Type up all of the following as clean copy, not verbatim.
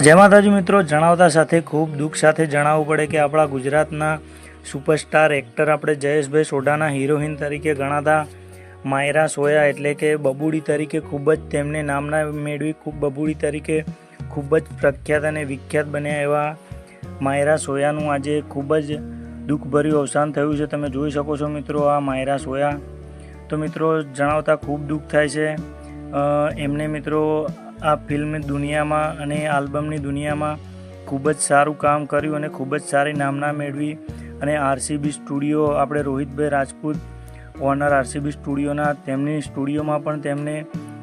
જય માતાજી મિત્રો, જણાવતા સાથે ખૂબ દુઃખ સાથે જણાવવું પડે કે આપણા ગુજરાતના સુપરસ્ટાર એક્ટર આપણે જયેશભાઈ સોઢાના હિરોઈન તરીકે ગણાતા માયરા સોયા એટલે કે બબુડી તરીકે ખૂબ જ તેમને નામના મેળવી બબુડી તરીકે ખૂબ જ પ્રખ્યાત અને વિખ્યાત બન્યા એવા માયરા સોયાનું આજે ખૂબ જ દુઃખભર્યું અવસાન થયું છે. તમે જોઈ શકો છો મિત્રો આ માયરા સોયા. તો મિત્રો જણાવતા ખૂબ દુઃખ થાય છે. એમને મિત્રો આ ફિલ્મ દુનિયામાં અને આલ્બમની દુનિયામાં ખૂબ જ સારું કામ કર્યું અને ખૂબ જ સારી નામના મેળવી અને આરસીબી સ્ટુડિયો આપણે રોહિતભાઈ રાજપૂત ઓનર આરસીબી સ્ટુડિયોના તેમની સ્ટુડિયોમાં પણ તેમને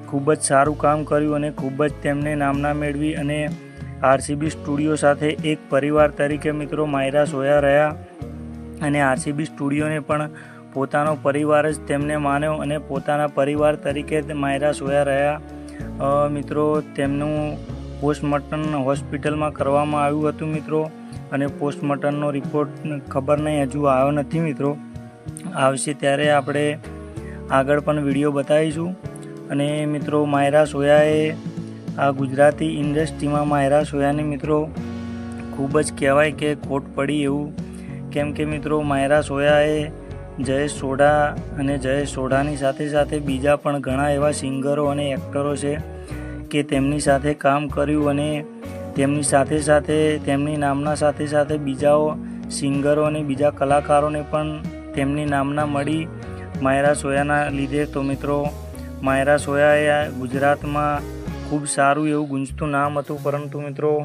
ખૂબ જ સારું કામ કર્યું અને ખૂબ જ તેમને નામના મેળવી અને આરસીબી સ્ટુડિયો સાથે એક પરિવાર તરીકે મિત્રો માયરા સોયા રહ્યા અને આરસીબી સ્ટુડિયોને પણ પોતાનો પરિવાર જ તેમને માન્યો અને પોતાના પરિવાર તરીકે માયરા સોયા રહ્યા. મિત્રો તેમનું પોસ્ટમોર્ટમ હોસ્પિટલમાં કરવામાં આવ્યું હતું મિત્રો અને પોસ્ટમોર્ટમનો રિપોર્ટ ખબર નહીં, હજુ આવ્યો નથી મિત્રો. આવશે ત્યારે આપણે આગળ પણ વિડીયો બતાવીશું. અને મિત્રો માયરા સોયાએ આ ગુજરાતી ઇન્ડસ્ટ્રીમાં માયરા સોયાની મિત્રો ખૂબ જ કહેવાય કે ખોટ પડી એવું, કેમ કે મિત્રો માયરા સોયાએ જયેશ સોઢા અને જયેશ સોઢાની સાથે સાથે બીજા પણ ઘણા એવા સિંગરો અને એક્ટરો છે કે તેમની સાથે કામ કર્યું અને તેમની સાથે સાથે તેમની નામના સાથે સાથે બીજાઓ સિંગરો અને બીજા કલાકારોને પણ તેમની નામના મળી માયરા સોયાના લીધે. તો મિત્રો માયરા સોયાએ ગુજરાતમાં ખૂબ સારું એવું ગુંજતું નામ હતું, પરંતુ મિત્રો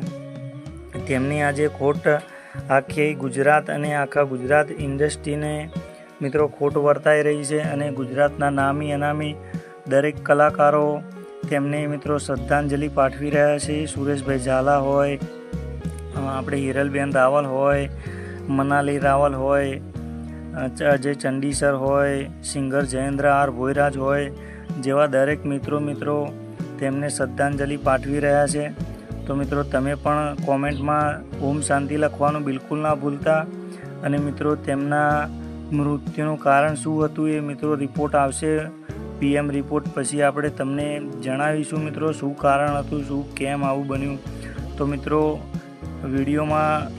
તેમની આજે ખોટ આખી ગુજરાત અને આખા ગુજરાત ઇન્ડસ્ટ્રીને મિત્રો ખોટ વર્તાઈ રહી છે અને ગુજરાતના નામી અનામી દરેક કલાકારો તેમને મિત્રો શ્રદ્ધાંજલિ પાઠવી રહ્યા છે. સુરેશભાઈ ઝાલા હોય, આપણે હિરલબેન રાવલ હોય, મનાલી રાવલ હોય, અજય ચંડીસર હોય, સિંગર જયેન્દ્ર આર ભોયરાજ હોય જેવા દરેક મિત્રો તેમને શ્રદ્ધાંજલિ પાઠવી રહ્યા છે. તો મિત્રો તમે પણ કોમેન્ટમાં ઓમ શાંતિ લખવાનું બિલકુલ ના ભૂલતા. અને મિત્રો તેમના મૃત્યુનું કારણ શું હતું એ મિત્રો રિપોર્ટ આવશે, પીએમ રિપોર્ટ પછી આપણે તમને જણાવીશું મિત્રો શું કારણ હતું, શું કેમ આવું બન્યું. તો મિત્રો વિડીયોમાં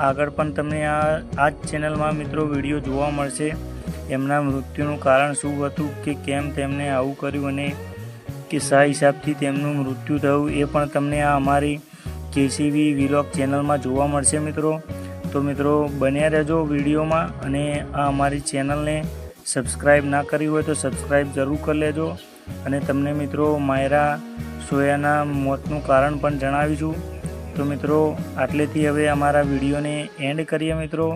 આગળ પણ તમને આ જ ચેનલમાં મિત્રો વિડીયો જોવા મળશે એમના મૃત્યુનું કારણ શું હતું કે કેમ તેમને આવું કર્યું અને કે શા હિસાબથી તેમનું મૃત્યુ થયું એ પણ તમને આ અમારી કેસીવી વિલોગ ચેનલમાં જોવા મળશે મિત્રો. તો મિત્રો બન્યા રહેજો વિડીયોમાં અને આ અમારી ચેનલને સબસ્ક્રાઈબ ના કરી હોય તો સબસ્ક્રાઈબ જરૂર કરી લેજો. અને તમને મિત્રો માયરા સોયાના મોતનું કારણ પણ જણાવીશું. તો મિત્રો આટલેથી હવે અમારા વિડીયોને એન્ડ કરીએ મિત્રો.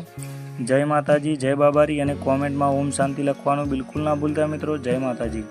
જય માતાજી, જય બાબારી અને કોમેન્ટમાં ઓમ શાંતિ લખવાનું બિલકુલ ના ભૂલતા મિત્રો. જય માતાજી.